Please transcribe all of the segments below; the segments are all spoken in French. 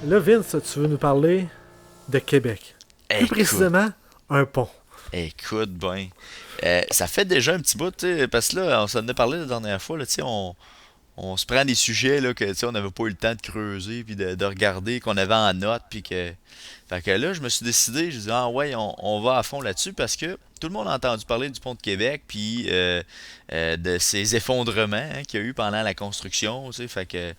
Là, Vince, tu veux nous parler de Québec. Plus Écoute, précisément, un pont. écoute, ben, ça fait déjà un petit bout, tu sais, parce que là, on s'en a parlé la dernière fois, là, tu sais, on se prend des sujets là, que, tu sais, on n'avait pas eu le temps de creuser, puis de regarder, qu'on avait en note, puis que... Fait que là, je me suis décidé, je dis, ah ouais, on va à fond là-dessus, parce que tout le monde a entendu parler du pont de Québec, puis de ces effondrements hein, qu'il y a eu pendant la construction, tu sais, fait que...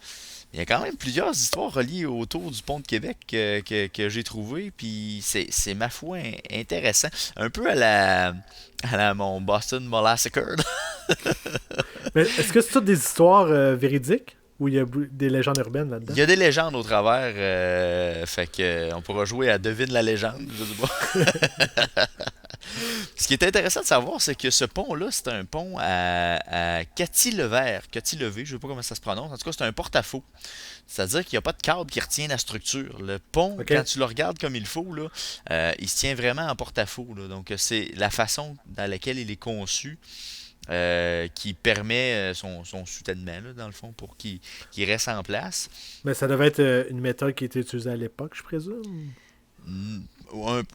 Il y a quand même plusieurs histoires reliées autour du pont de Québec que j'ai trouvé, puis c'est ma foi intéressant. Un peu à la mon Boston Massacre. Mais est-ce que c'est toutes des histoires véridiques ou il y a des légendes urbaines Il là-dedans? y a des légendes au travers, fait que on pourra jouer à Devine la légende, je sais pas. Ce qui est intéressant de savoir, c'est que ce pont-là, c'est un pont à Cathy-Levert, Cathy-Levé, je sais pas comment ça se prononce. En tout cas, c'est un porte-à-faux. C'est-à-dire qu'il n'y a pas de câble qui retient la structure. Le pont, OK. quand tu le regardes comme il faut, là, il se tient vraiment en porte-à-faux. Là. Donc, c'est la façon dans laquelle il est conçu qui permet son soutènement, là, dans le fond, pour qu'il reste en place. Mais ça devait être une méthode qui était utilisée à l'époque, je présume. Mm,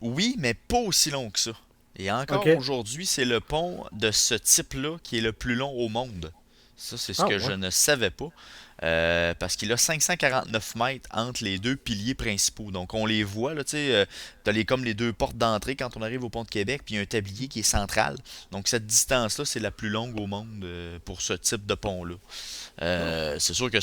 oui, mais pas aussi long que ça. Et encore OK. aujourd'hui, c'est le pont de ce type-là qui est le plus long au monde. Ça, c'est ce Ah, que je ouais. ne savais pas. Parce qu'il a 549 mètres entre les deux piliers principaux. Donc, on les voit, là, tu sais, t'as comme les deux portes d'entrée quand on arrive au pont de Québec, puis il y a un tablier qui est central. Donc, cette distance-là, c'est la plus longue au monde pour ce type de pont-là. Ah. C'est sûr que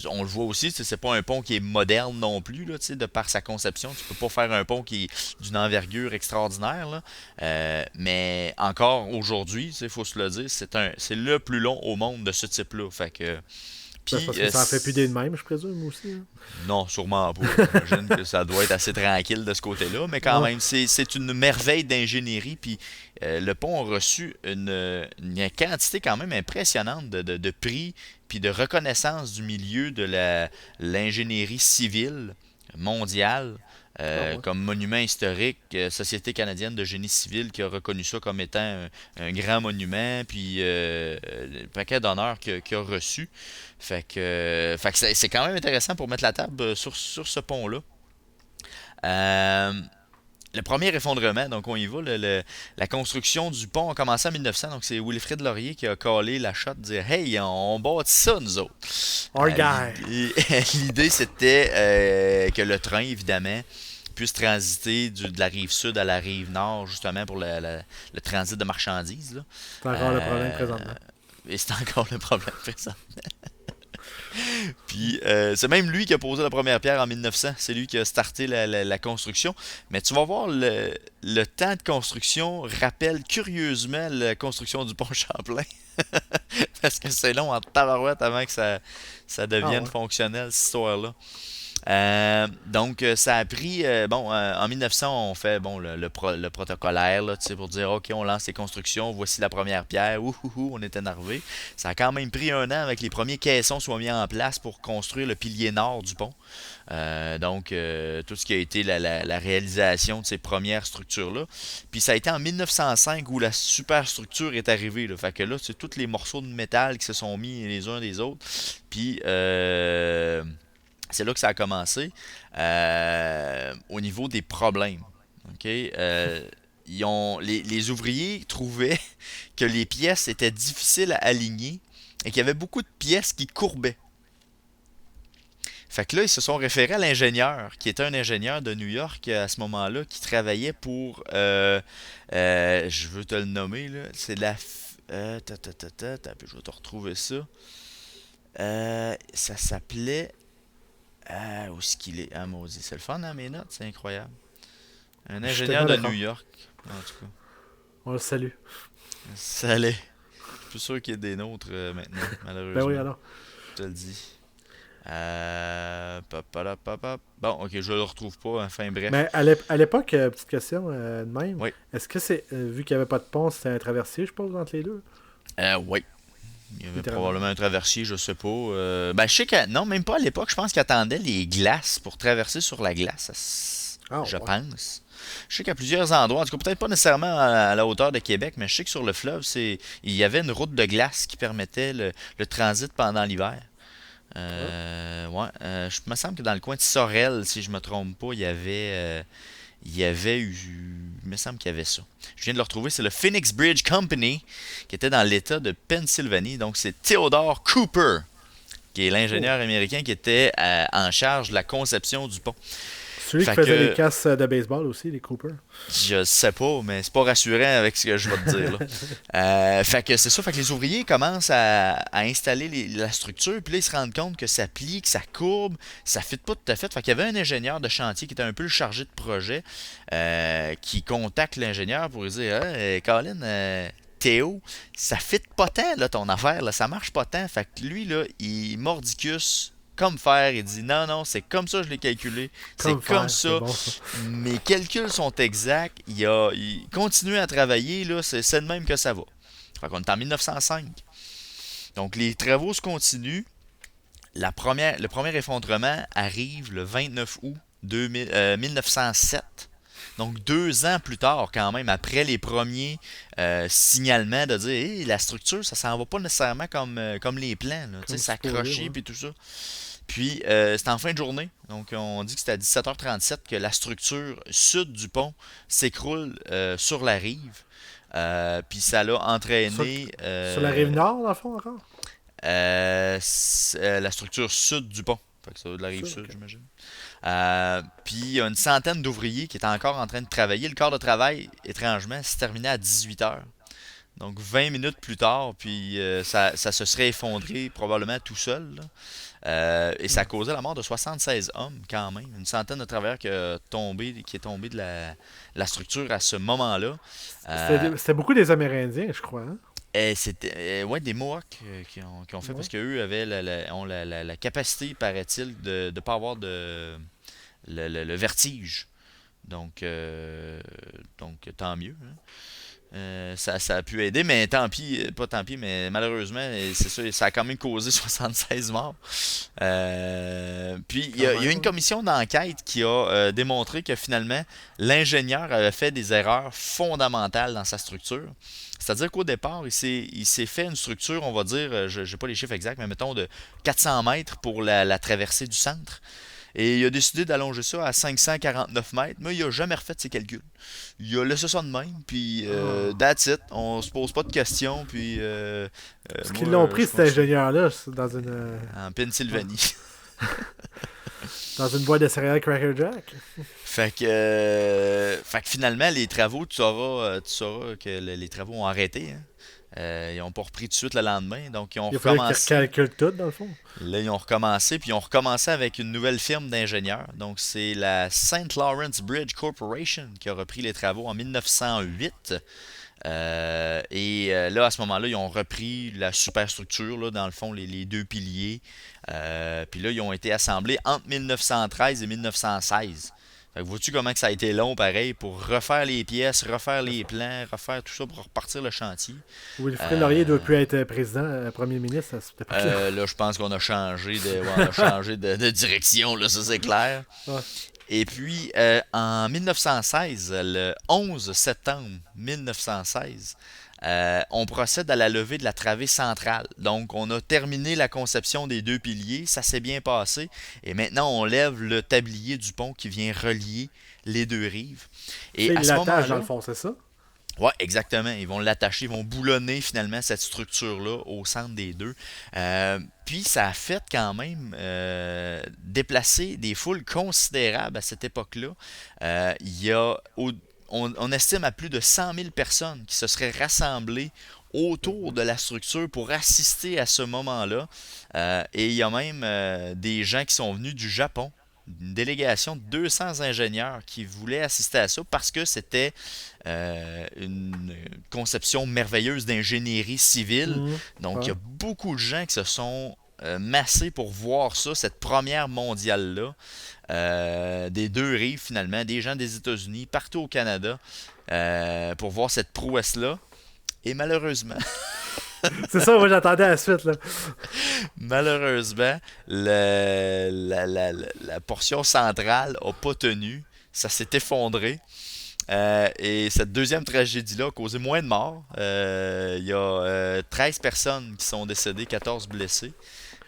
on le voit aussi, tu sais, c'est pas un pont qui est moderne non plus, là, tu sais, de par sa conception. Tu peux pas faire un pont qui est d'une envergure extraordinaire, là. Mais encore aujourd'hui, il faut se le dire, c'est le plus long au monde de ce type-là. Fait que, Ben, c'est puis, parce que ça en fait plus des de même, je présume aussi. Hein. non, sûrement pas. J'imagine que ça doit être assez tranquille de ce côté-là, mais quand Ouais. même, c'est une merveille d'ingénierie. Puis le pont a reçu une quantité quand même impressionnante de prix puis de reconnaissance du milieu de l'ingénierie civile mondiale. Ah, ouais. Comme monument historique, Société canadienne de génie civil qui a reconnu ça comme étant un grand monument, puis le paquet d'honneurs qu'il a reçu. Fait que c'est quand même intéressant pour mettre la table sur ce pont-là. Euh, le premier effondrement, donc on y va, la construction du pont a commencé en 1900, donc c'est Wilfrid Laurier qui a collé la shot de dire Hey, on bâtit ça nous autres. Our guy. L'idée c'était que le train, évidemment, puisse transiter de la rive sud à la rive nord, justement pour le transit de marchandises. Là. C'est encore le problème Euh, présentement. et c'est encore le problème présent. Puis c'est même lui qui a posé la première pierre en 1900. C'est lui qui a starté la construction. Mais tu vas voir, le temps de construction rappelle curieusement la construction du pont Champlain. Parce que c'est long en tabarouette avant que ça Ah, devienne ouais. fonctionnel, cette histoire-là. Donc, ça a pris, en 1900, on fait bon, le protocolaire là, tu sais, pour dire, OK, on lance les constructions, voici la première pierre, ouhouhou, on est énervé. Ça a quand même pris un an avec les premiers caissons soient mis en place pour construire le pilier nord du pont. Donc, tout ce qui a été la réalisation de ces premières structures-là. Puis ça a été en 1905 où la superstructure est arrivée. Là. Fait que là, c'est tous les morceaux de métal qui se sont mis les uns des autres. Puis, c'est là que ça a commencé. Au niveau des problèmes. OK? Les ouvriers trouvaient que les pièces étaient difficiles à aligner et qu'il y avait beaucoup de pièces qui courbaient. Fait que là, ils se sont référés à l'ingénieur, qui était un ingénieur de New York à ce moment-là, qui travaillait pour, je veux te le nommer, là, c'est la... je vais te retrouver ça. Ça s'appelait... où est-ce qu'il est? Ah, maudit. C'est le fun dans mes notes, c'est incroyable. Un Je suis ingénieur tellement de New d'accord. York, en tout cas. On le salue. Ça allait. Je suis plus sûr qu'il y ait des nôtres maintenant, Ben oui, malheureusement. alors. Je te le dis. Bon, ok, je le retrouve pas. Enfin, bref. Mais à l'époque, petite question de même, Oui. est-ce que c'est, vu qu'il n'y avait pas de pont, c'était un traversier, je pense, entre les deux? Oui. Il y avait Littéralement. probablement un traversier, je sais pas. Ben, je sais que. Non, même pas à l'époque. Je pense qu'ils attendaient les glaces pour traverser sur la glace. Ah, Je ouais. pense. Je sais qu'à plusieurs endroits, en tout cas peut-être pas nécessairement à la hauteur de Québec, mais je sais que sur le fleuve, il y avait une route de glace qui permettait le transit pendant l'hiver. Ah. Ouais, je me semble que dans le coin de Sorel, si je me trompe pas, il y avait eu, il me semble qu'il y avait ça. Je viens de le retrouver, c'est le Phoenix Bridge Company qui était dans l'État de Pennsylvanie. Donc c'est Theodore Cooper qui est Oh. l'ingénieur américain qui était en charge de la conception du pont. Celui qui Fait faisait les que casses de baseball aussi, les Cooper. je sais pas, mais c'est pas rassurant avec ce que je vais te dire là. Fait que c'est ça, fait que les ouvriers commencent à installer la structure, puis là ils se rendent compte que ça plie, que ça courbe, ça fit pas tout à fait. Fait qu'il y avait un ingénieur de chantier qui était un peu le chargé de projet, qui contacte l'ingénieur pour lui dire Colin, Théo, ça fit pas tant là, ton affaire, là, ça marche pas tant. Fait que lui, là, il mordicus comme faire, il dit non, non, c'est comme ça que je l'ai calculé, c'est Comme comme faire, c'est ça, bon ça. mes calculs sont exacts. Il continue à travailler, là, c'est de même que ça va. Fait qu'on est en 1905. Donc les travaux se continuent. Le premier effondrement arrive le 29 août 1907. Donc 2 ans plus tard, quand même, après les premiers signalements de dire hey, la structure, ça s'en va pas nécessairement comme les plans, là, tu sais, Comme supposé, s'accrocher ouais. puis tout ça. Puis, c'était en fin de journée. Donc, on dit que c'était à 17h37 que la structure sud du pont s'écroule sur la rive. Puis, ça l'a Sur, entraîné sur la rive nord, dans le fond, encore? la structure sud du pont. Fait que ça va de la rive Ça, sud, ok. j'imagine. Puis, il y a une centaine d'ouvriers qui étaient encore en train de travailler. Le quart de travail, étrangement, se terminait à 18h. Donc 20 minutes plus tard, puis ça se serait effondré probablement tout seul, là. Et ça a Hmm. causé la mort de 76 hommes quand même. Une centaine de travailleurs qui est tombé de la structure à ce moment-là. Euh, C'était beaucoup des Amérindiens, je crois. Hein? et c'était ouais, des Mohawks qui ont fait Ouais. parce qu'eux avaient ont la capacité, paraît-il, de ne pas avoir le vertige. Donc, tant mieux, hein. Ça a pu aider, mais tant pis, pas tant pis, mais malheureusement, c'est ça, ça a quand même causé 76 morts. Puis Quand il y a même, une ouais. commission d'enquête qui a démontré que finalement, l'ingénieur avait fait des erreurs fondamentales dans sa structure. C'est-à-dire qu'au départ, il s'est fait une structure, on va dire, je n'ai pas les chiffres exacts, mais mettons de 400 mètres pour la traversée du centre. Et il a décidé d'allonger ça à 549 mètres, mais il n'a jamais refait ses calculs. Il a laissé ça de même, puis Ah. that's it. On se pose pas de questions, puis Ce qu'ils l'ont moi, pris, je cet continue. ingénieur-là, En ah, Pennsylvanie. dans une boîte de céréales Cracker Jack. Fait que finalement, les travaux, tu sauras que les travaux ont arrêté, hein. Ils n'ont pas repris tout de suite le lendemain, donc ils ont Il fallait qu'ils recommencé. recalculent tout, dans le fond. Là, ils ont recommencé, puis ils ont recommencé avec une nouvelle firme d'ingénieurs. Donc, c'est la Saint Lawrence Bridge Corporation qui a repris les travaux en 1908. Là, à ce moment-là, ils ont repris la superstructure, là, dans le fond, les deux piliers. Puis là, ils ont été assemblés entre 1913 et 1916. Fait que vois-tu comment que ça a été long, pareil, pour refaire les pièces, refaire C'est les ça. plans, refaire tout ça pour repartir le chantier. Wilfrid Laurier doit Euh, plus être président, premier ministre à cette époque-là. là, je pense qu'on a changé ouais, on a changé de direction, là, ça c'est clair. Ouais. Et puis, en 1916, le 11 septembre 1916, on procède à la levée de la travée centrale. Donc, on a terminé la conception des deux piliers, ça s'est bien passé. Et maintenant, on lève le tablier du pont qui vient relier les deux rives. Puis Et là, à il ce l'attache, dans moment-là, le fond, c'est ça? ouais, exactement. Ils vont l'attacher, ils vont boulonner finalement cette structure-là au centre des deux. Puis ça a fait quand même déplacer des foules considérables à cette époque-là. Il y a, on estime à plus de 100 000 personnes qui se seraient rassemblées autour de la structure pour assister à ce moment-là. Et il y a même des gens qui sont venus du Japon, une délégation de 200 ingénieurs qui voulaient assister à ça parce que c'était une conception merveilleuse d'ingénierie civile. Mhm. Donc, il y Ouais. a beaucoup de gens qui se sont massés pour voir ça, cette première mondiale-là, des deux rives finalement, des gens des États-Unis, partout au Canada, pour voir cette prouesse-là. Et malheureusement, C'est ça, moi j'attendais la suite, là. malheureusement, la portion centrale n'a pas tenu. Ça s'est effondré. Et cette deuxième tragédie-là a causé moins de morts. Il y a 13 personnes qui sont décédées, 14 blessés.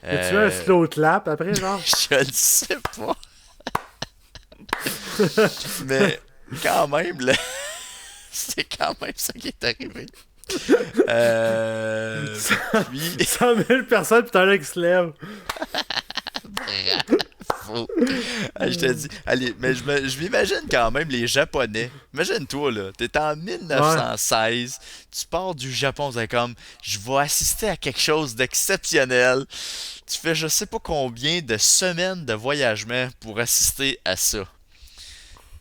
Y a-tu eu un Euh, slow clap après, genre? je ne sais pas. Mais quand même, là, c'est quand même ça qui est arrivé. Puis, 100 000 personnes, pis t'en as qui se lèvent. bravo. Ah, je te dis, allez, mais je m'imagine quand même les Japonais. Imagine-toi, là, t'es en Ouais. 1916, tu pars du Japon, c'est comme, je vais assister à quelque chose d'exceptionnel. Tu fais je sais pas combien de semaines de voyagement pour assister à ça.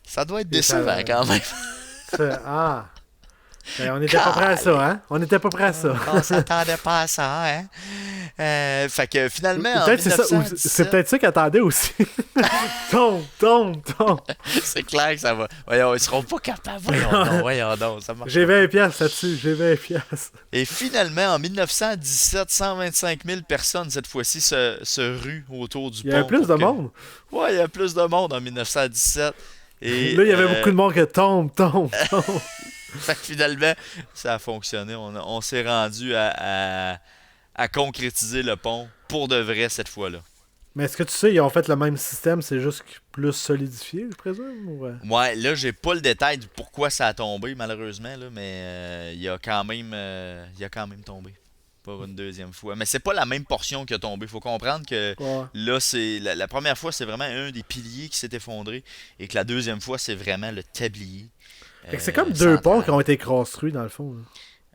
Ça doit être Et décevant quand même. Ah. Ben, on n'était pas prêt à ça, Calé. hein? On n'était pas prêt à ça. On s'attendait pas à ça, hein? Fait que finalement, Ou en peut-être c'est ça, ou c'est 1917, peut-être ça qu'ils attendaient aussi. Tombe, tombe, tombe. c'est clair que ça va. Voyons, ils seront pas capables. Voyons donc, ça marche J'ai pas. 20 piastres là-dessus, j'ai 20 piastres. Et finalement, en 1917, 125 000 personnes cette fois-ci se ruent autour du Il y avait pont plus pour de que. monde. Ouais, il y a plus de monde en 1917. Et Là, il y avait beaucoup de monde qui tombe, tombe, tombe. fait que finalement, ça a fonctionné. On s'est rendu à concrétiser le pont pour de vrai cette fois-là. Mais est-ce que tu sais, ils ont fait le même système, c'est juste plus solidifié, je présume? Ou... Ouais, là, j'ai pas le détail de pourquoi ça a tombé, malheureusement, là, mais il a quand même tombé. Pour une deuxième fois. Mais c'est pas la même portion qui a tombé. Faut comprendre que Ouais. là, c'est la première fois, c'est vraiment un des piliers qui s'est effondré et que la deuxième fois, c'est vraiment le tablier Fait que c'est comme deux ponts qui central. ont été construits, dans le fond.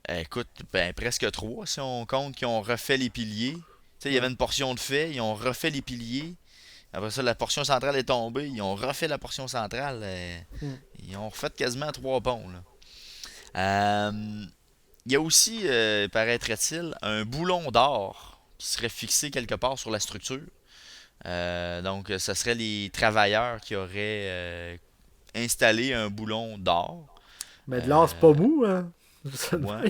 Là. Écoute, ben presque trois si on compte qu'ils ont refait les piliers. Tu sais, il y avait Ouais. une portion de fait, ils ont refait les piliers. Après ça, la portion centrale est tombée, ils ont refait la portion centrale. Hmm. Ils ont refait quasiment trois ponts, là. Euh, Il y a aussi, paraîtrait-il, un boulon d'or qui serait fixé quelque part sur la structure. Donc, ce serait les travailleurs qui auraient installé un boulon d'or. Mais de l'or, c'est pas Euh, mou, hein? Ça de ouais. même.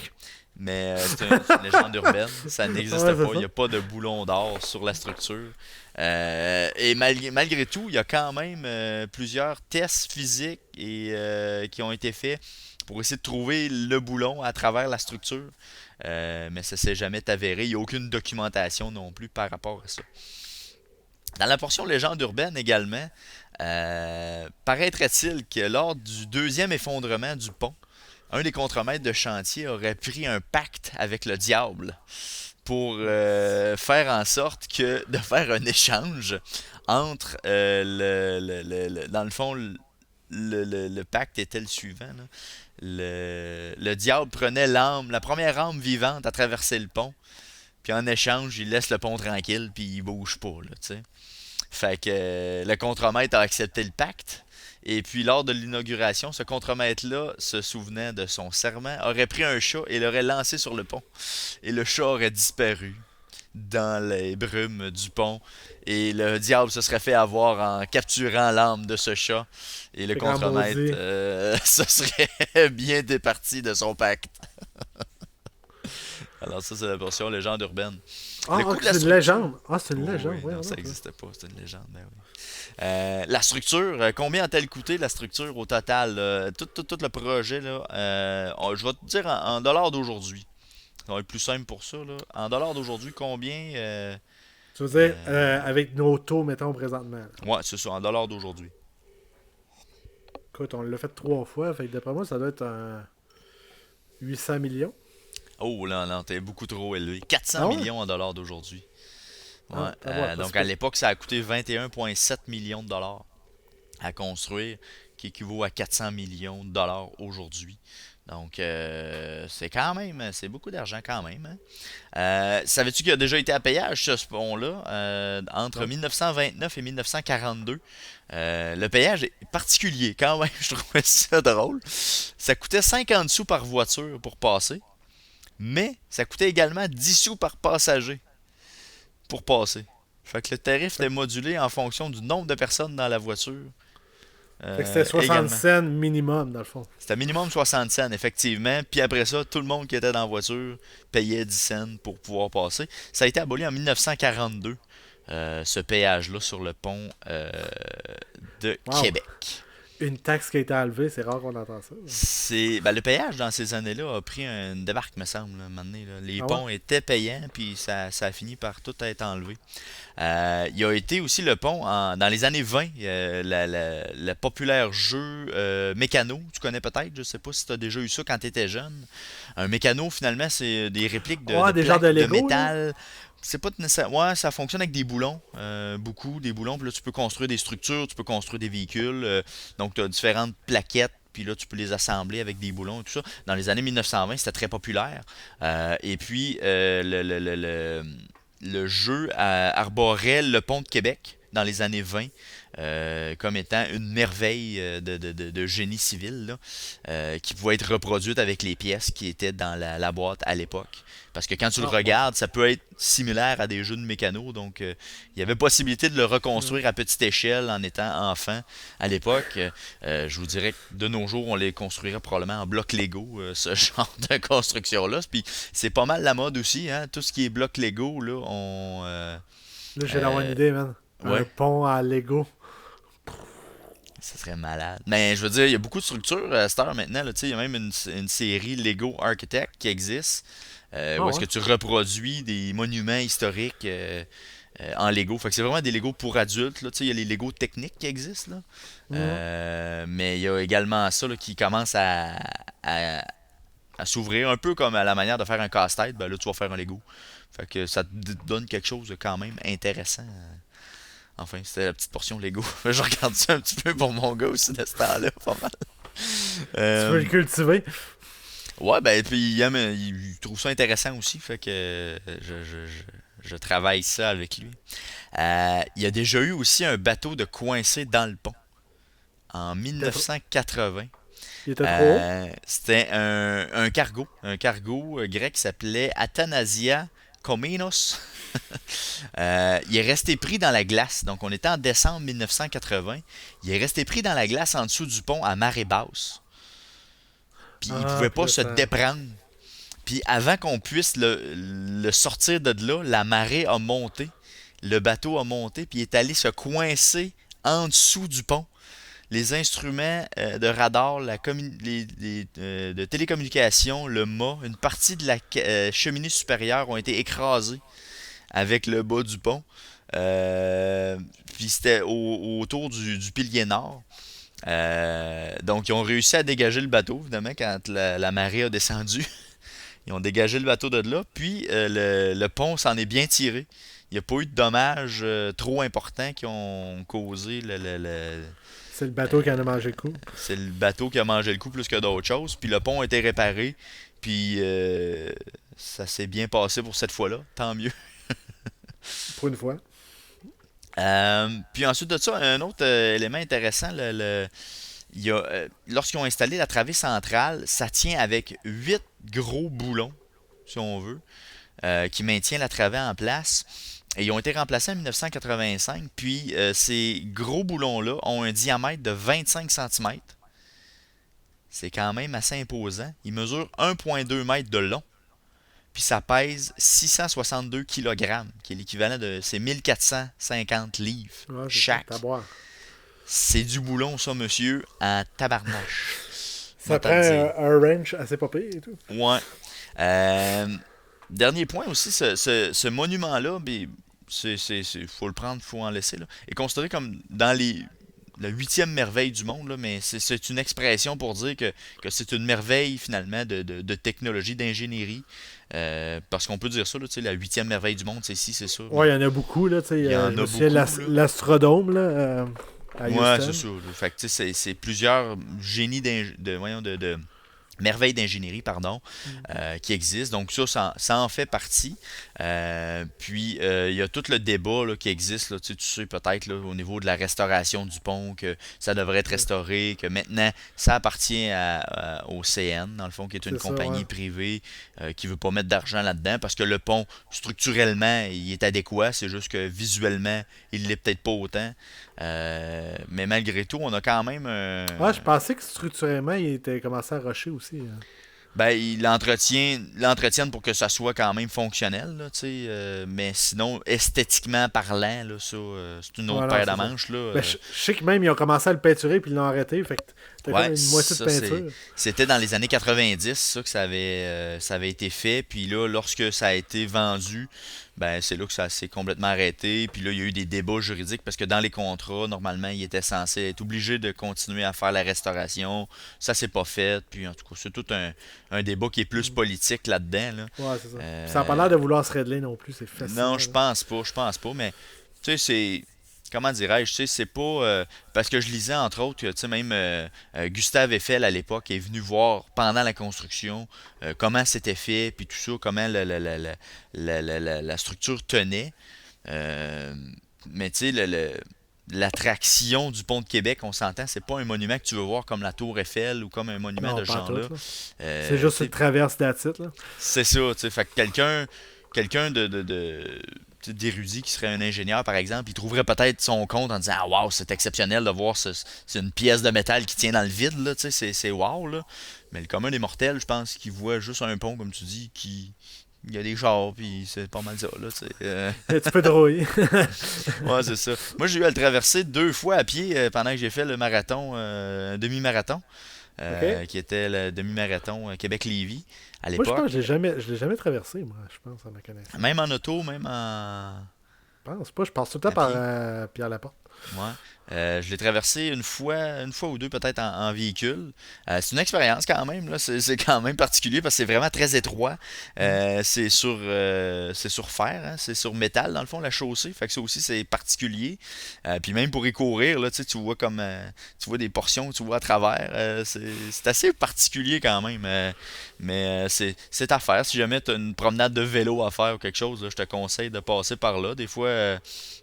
Mais c'est une légende urbaine. Ça n'existe Ouais, c'est pas. Il ça. n'y a pas de boulon d'or sur la structure. Et malgré tout, il y a quand même plusieurs tests physiques qui ont été faits pour essayer de trouver le boulon à travers la structure. Mais ça s'est jamais avéré. Il n'y a aucune documentation non plus par rapport à ça. Dans la portion légende urbaine également, paraîtrait-il que lors du deuxième effondrement du pont, un des contremaîtres de chantier aurait pris un pacte avec le diable pour faire en sorte que de faire un échange entre dans le fond le pacte était le suivant là. Le diable prenait l'âme, la première âme vivante à traverser le pont, puis en échange il laisse le pont tranquille puis il bouge pas là, tu sais. Fait que le contremaître a accepté le pacte. Et puis lors de l'inauguration, ce contremaître-là, se souvenant de son serment, aurait pris un chat et l'aurait lancé sur le pont. Et le chat aurait disparu dans les brumes du pont. Et le diable se serait fait avoir en capturant l'âme de ce chat. Et le Fait qu'en contremaître maudit. se serait bien départi de son pacte. Alors ça, c'est la portion légende urbaine. Ah, Le ah, coût de la c'est une structure. légende. Ah, c'est une Oh légende, oui, ouais, non, ouais, ça ouais. n'existait pas, c'est une légende, ben oui. La structure, combien a-t-elle coûté la structure au total? Tout le projet, là, je vais te dire en dollars d'aujourd'hui. Ça va être plus simple pour ça. Là. En dollars d'aujourd'hui, combien? Tu veux dire, avec nos taux, mettons, présentement. Là. Ouais, c'est ça, en dollars d'aujourd'hui. Écoute, on l'a fait 3 fois, fait que d'après moi, ça doit être 800 millions. Oh là, non, t'es beaucoup trop élevé. 400 Ah ouais? millions en dollars d'aujourd'hui. Ouais, Ah, à voir, pas si donc à pire. l'époque, ça a coûté 21,7 millions de dollars à construire, qui équivaut à 400 millions de dollars aujourd'hui. Donc, c'est quand même, c'est beaucoup d'argent quand même. Hein. Savais-tu qu'il a déjà été à péage, ce pont-là, entre Non. 1929 et 1942? Le péage est particulier quand même, je trouvais ça drôle. Ça coûtait 50 sous par voiture pour passer, mais ça coûtait également 10 sous par passager pour passer. Fait que le tarif Fait, était modulé en fonction du nombre de personnes dans la voiture fait que c'était 60 également. cents minimum, dans le fond. C'était minimum 60 cents, effectivement. Puis après ça, tout le monde qui était dans la voiture payait 10 cents pour pouvoir passer. Ça a été aboli en 1942, ce péage-là sur le pont de Wow. Québec. une taxe qui a été enlevée, c'est rare qu'on entend ça. Le payage dans ces années-là a pris un débarque, me semble, là, un moment donné, là. Les Ah ouais? ponts étaient payants, puis ça a fini par tout être enlevé. Il y a été aussi le pont dans les années 20, le populaire jeu Mécano, tu connais peut-être, je sais pas si tu as déjà eu ça quand tu étais jeune. Un mécano, finalement, c'est des répliques de Ouais, des genres de plaques de Lego, là. métal. C'est pas nécessairement. Ouais, ça fonctionne avec des boulons, beaucoup, des boulons. Puis là, tu peux construire des structures, tu peux construire des véhicules. Donc, tu as différentes plaquettes. Puis là, tu peux les assembler avec des boulons et tout ça. Dans les années 1920, c'était très populaire. Et puis, le jeu arborait le pont de Québec dans les années 20 comme étant une merveille de génie civil là, qui pouvait être reproduite avec les pièces qui étaient dans la boîte à l'époque. Parce que quand tu le Ah, ouais. regardes, ça peut être similaire à des jeux de mécano. Donc, il y avait possibilité de le Mm. reconstruire à petite échelle en étant enfant à l'époque. Je vous dirais que de nos jours, on les construirait probablement en bloc Lego, ce genre de construction-là. Puis c'est pas mal la mode aussi. Hein? Tout ce qui est bloc Lego, là, Là, j'ai d'avoir une euh, idée, man. Un ouais, pont à Lego. ça serait malade. Mais je veux dire, il y a beaucoup de structures à cette heure maintenant. Là, tu sais, il y a même une série Lego Architect qui existe. Ah Où est-ce ouais? que tu reproduis des monuments historiques en Lego. Fait que c'est vraiment des Lego pour adultes. Là. Tu sais, il y a les Lego techniques qui existent. Là. Mhm. Mais il y a également ça là, qui commence à, à s'ouvrir un peu comme à la manière de faire un casse-tête. Ben là, tu vas faire un Lego. Fait que ça te donne quelque chose de quand même intéressant. Enfin, c'était la petite portion Lego. Je regarde ça un petit peu pour mon gars aussi de ce temps-là, pas mal. Tu veux Euh, le cultiver? ouais, ben, puis il trouve ça intéressant aussi, fait que je travaille ça avec lui. Il y a déjà eu aussi un bateau de coincé dans le pont en Il était trop, 1980. il était trop haut? C'était un cargo grec qui s'appelait Athanasia Komenos. Il est resté pris dans la glace. Donc, on était en décembre 1980. Il est resté pris dans la glace en dessous du pont à marée basse. Puis, il Ah, pouvait puis pas là, se ça... déprendre. Puis, avant qu'on puisse le sortir de là, la marée a monté. Le bateau a monté. Puis, il est allé se coincer en dessous du pont. Les instruments de radar, de télécommunication, le mât, une partie de la cheminée supérieure ont été écrasés avec le bas du pont. Euh, Puis c'était autour du pilier nord. Donc ils ont réussi à dégager le bateau, évidemment, quand la marée a descendu. Ils ont dégagé le bateau de là, puis le pont s'en est bien tiré. Il n'y a pas eu de dommages trop importants qui ont causé C'est le bateau qui en a mangé le coup. c'est le bateau qui a mangé le coup plus que d'autres choses. Puis le pont a été réparé. Puis ça s'est bien passé pour cette fois-là. Tant mieux. Pour une fois. Puis ensuite de ça, un autre élément intéressant, lorsqu'ils ont installé la travée centrale, ça tient avec 8 gros boulons, si on veut, qui maintient la travée en place. Et ils ont été remplacés en 1985. Puis ces gros boulons-là ont un diamètre de 25 centimètres. C'est quand même assez imposant. Ils mesurent 1,2 mètres de long. Puis ça pèse 662 kg, qui est l'équivalent de... C'est 1450 livres Ouais, c'est ça. T'as à chaque. boire. C'est du boulon, ça, monsieur, en tabarnache. Ça Moi, te prend le dire. un range assez pas pire et tout. Ouais. Euh, Dernier point aussi, ce monument-là, ben, faut le prendre, faut en laisser, là, est considéré comme dans la huitième merveille du monde, là, mais c'est une expression pour dire que c'est une merveille finalement de technologie, d'ingénierie. Parce qu'on peut dire ça, là, tu sais, la huitième merveille du monde, c'est ci, c'est ça, Ouais, mais il y en a beaucoup, là, tu sais. il y en Je me a souviens de beaucoup, là. l'Astrodome, là, à Ouais, c'est Houston. ça. Fait que, tu sais, c'est plusieurs génies voyons, de merveilles d'ingénierie, pardon, qui existent. Donc ça en fait partie. Puis il y a tout le débat là, qui existe. Là, tu sais peut-être là, au niveau de la restauration du pont, que ça devrait être restauré, que maintenant ça appartient au CN, dans le fond, qui est une C'est ça, ouais. compagnie privée qui veut pas mettre d'argent là-dedans, parce que le pont, structurellement, il est adéquat. C'est juste que visuellement, il l'est peut-être pas autant. Mais malgré tout, on a quand même Ouais, je pensais que structurellement, il était commencé à rusher aussi. Hein. Ben, ils l'entretiennent pour que ça soit quand même fonctionnel, là, tu sais. Mais sinon, esthétiquement parlant, là, ça, c'est une autre Voilà, paire de c'est ça. manches, là. Ben, je sais que même ils ont commencé à le peinturer puis ils l'ont arrêté. Fait que t'as Ouais, comme une moitié de ça, peinture. c'était dans les années 90, ça, que ça avait été fait. Puis là, lorsque ça a été vendu, ben, c'est là que ça s'est complètement arrêté. Puis là, il y a eu des débats juridiques parce que dans les contrats, normalement, il était censé être obligé de continuer à faire la restauration. Ça s'est pas fait. Puis en tout cas, c'est tout un débat qui est plus politique là-dedans, là. Ouais, c'est ça. Puis ça n'a pas Euh, l'air de vouloir se régler non plus, c'est non, fascinant. Là. je pense pas, mais tu sais, c'est. Comment dirais-je, tu sais, c'est pas. Parce que je lisais entre autres que, tu sais, même Gustave Eiffel à l'époque est venu voir pendant la construction comment c'était fait, puis tout ça, comment la structure tenait. Euh, mais tu sais, l'attraction du pont de Québec, on s'entend, c'est pas un monument que tu veux voir comme la Tour Eiffel ou comme un monument Non, de ce pas en tout. genre-là. Là. C'est juste Tu une sais, traverse d'attitude. Là. c'est ça, tu sais. Fait que quelqu'un tu sais, d'érudit qui serait un ingénieur, par exemple, il trouverait peut-être son compte en disant ah, waouh, c'est exceptionnel de voir c'est une pièce de métal qui tient dans le vide, là, tu sais, c'est waouh, là. Mais le commun des mortels, je pense qu'il voit juste un pont, comme tu dis, qui. Il y a des chars, puis c'est pas mal ça, là, tu sais. Un petit peu drôle. Ouais, c'est ça. Moi, j'ai eu à le traverser 2 fois à pied pendant que j'ai fait le marathon, un demi-marathon, OK? qui était le demi-marathon Québec-Lévis à Moi, je pense que l'époque. je l'ai jamais traversé, moi, je pense, à ma connaissance. Même en auto, même en, Je pense pas, je passe tout le temps à par pied. Pierre Laporte. Ouais. Je l'ai traversé une fois ou deux peut-être en véhicule. C'est une expérience quand même, là. C'est quand même particulier parce que c'est vraiment très étroit. Mm. C'est sur fer, hein. C'est sur métal dans le fond la chaussée. Fait que ça aussi c'est particulier. Puis même pour y courir, là, tu sais, tu vois comme tu vois des portions que tu vois à travers. C'est assez particulier quand même. Mais c'est à faire. Si jamais tu as une promenade de vélo à faire ou quelque chose, là, je te conseille de passer par là. Des fois,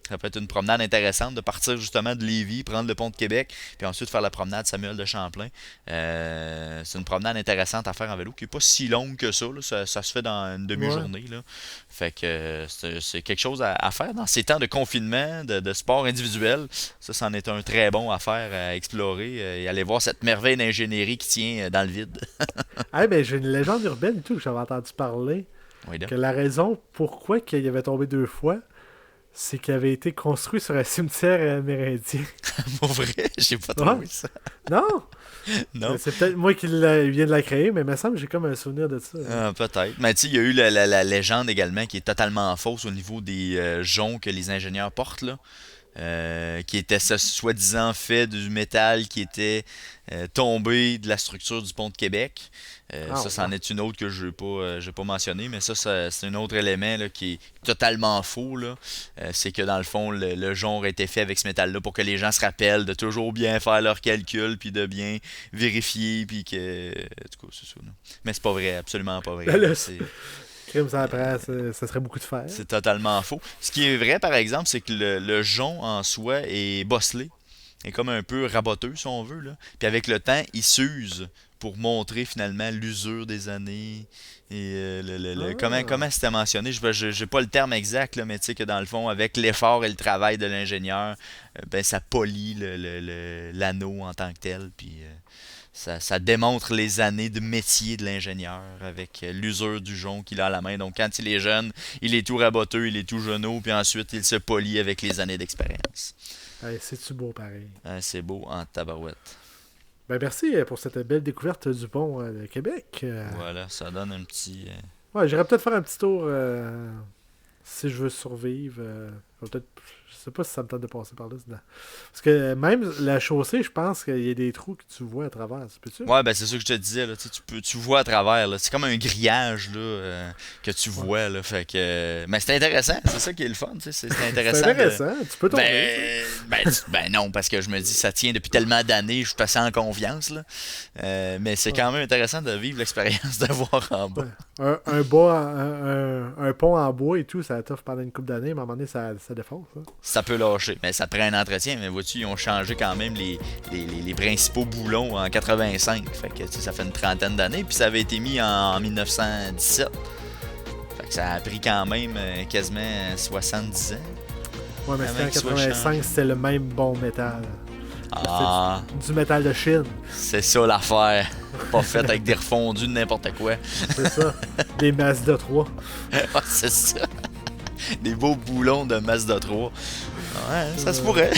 ça peut être une promenade intéressante de partir justement de Lévis, prendre le pont de Québec, puis ensuite faire la promenade Samuel de Champlain. C'est une promenade intéressante à faire en vélo qui n'est pas si longue que ça, là. Ça se fait dans une Ouais. demi-journée, là. Fait que c'est quelque chose à faire dans ces temps de confinement, de sport individuel. Ça, c'en est un très bon à faire, à explorer et aller voir cette merveille d'ingénierie qui tient dans le vide. Ah, ben, j'ai une légende urbaine et tout que j'avais entendu parler. Oui, là. Que la raison pourquoi il avait tombé 2 fois, c'est qu'il avait été construit sur un cimetière amérindien. Pour vrai, j'ai pas Ouais. trouvé ça. Non! Non? C'est peut-être moi qui vient de la créer, mais il me semble que j'ai comme un souvenir de ça. Là. Peut-être. Mais tu sais, il y a eu la légende également qui est totalement fausse au niveau des joncs que les ingénieurs portent, là. Qui était soi-disant fait du métal qui était tombé de la structure du pont de Québec. Ah, Ça, ouais. c'en est une autre que j'ai pas mentionné, mais c'est un autre élément là, qui est totalement faux. Là. C'est que dans le fond, le jonc aurait été fait avec ce métal-là pour que les gens se rappellent de toujours bien faire leurs calculs, puis de bien vérifier, puis que. En tout cas, c'est ça. Là. Mais c'est pas vrai, absolument pas vrai. Ben Là. là, crime, ça apprend, ça serait beaucoup de fer. C'est totalement faux. Ce qui est vrai, par exemple, c'est que le jonc en soi est bosselé. Est comme un peu raboteux, si on veut. Là. Puis avec le temps, il s'use pour montrer finalement l'usure des années. Et Ah. comment c'était mentionné, je n'ai pas le terme exact, là, mais tu sais que dans le fond, avec l'effort et le travail de l'ingénieur, ben, ça polit l'anneau en tant que tel. Puis ça démontre les années de métier de l'ingénieur avec l'usure du jonc qu'il a à la main. Donc quand il est jeune, il est tout raboteux, il est tout genou, puis ensuite il se polit avec les années d'expérience. Hey, c'est-tu beau pareil. C'est beau en tabarouette. Ben merci pour cette belle découverte du pont de Québec. Voilà, ça donne un petit. Ouais, j'irais peut-être faire un petit tour si je veux survivre. Je sais pas si ça me tente de passer par là. Parce que même la chaussée, je pense qu'il y a des trous que tu vois à travers. Peux-tu? Ouais, ben c'est ça que je te disais, là, tu vois à travers, là. C'est comme un grillage là, que tu Ouais. vois, là, fait que... Mais c'est intéressant, c'est ça qui est le fun, tu sais, c'est C'est intéressant de... intéressant. Tu peux tomber, ça. Ben non, parce que je me dis, ça tient depuis tellement d'années, je suis passé en confiance, là. Mais c'est Ouais. quand même intéressant de vivre l'expérience de voir en bas. Ouais. Un pont en bois et tout, ça t'offre pendant une couple d'années, mais à un moment donné, ça défonce. Hein. Ça peut lâcher, mais ça te prend un entretien, mais vois-tu, ils ont changé quand même les principaux boulons en 85, fait que tu sais, ça fait une trentaine d'années, puis ça avait été mis en 1917, fait que ça a pris quand même quasiment 70 ans Ouais, mais avant c'était en qu'il soit changé. 85, c'était le même bon métal. Ah, C'est du métal de Chine. c'est ça l'affaire. Pas fait avec des refondus de n'importe quoi. C'est ça. Des Mazda 3. Ouais, c'est ça. Des beaux boulons de Mazda 3. Ouais, ça se pourrait.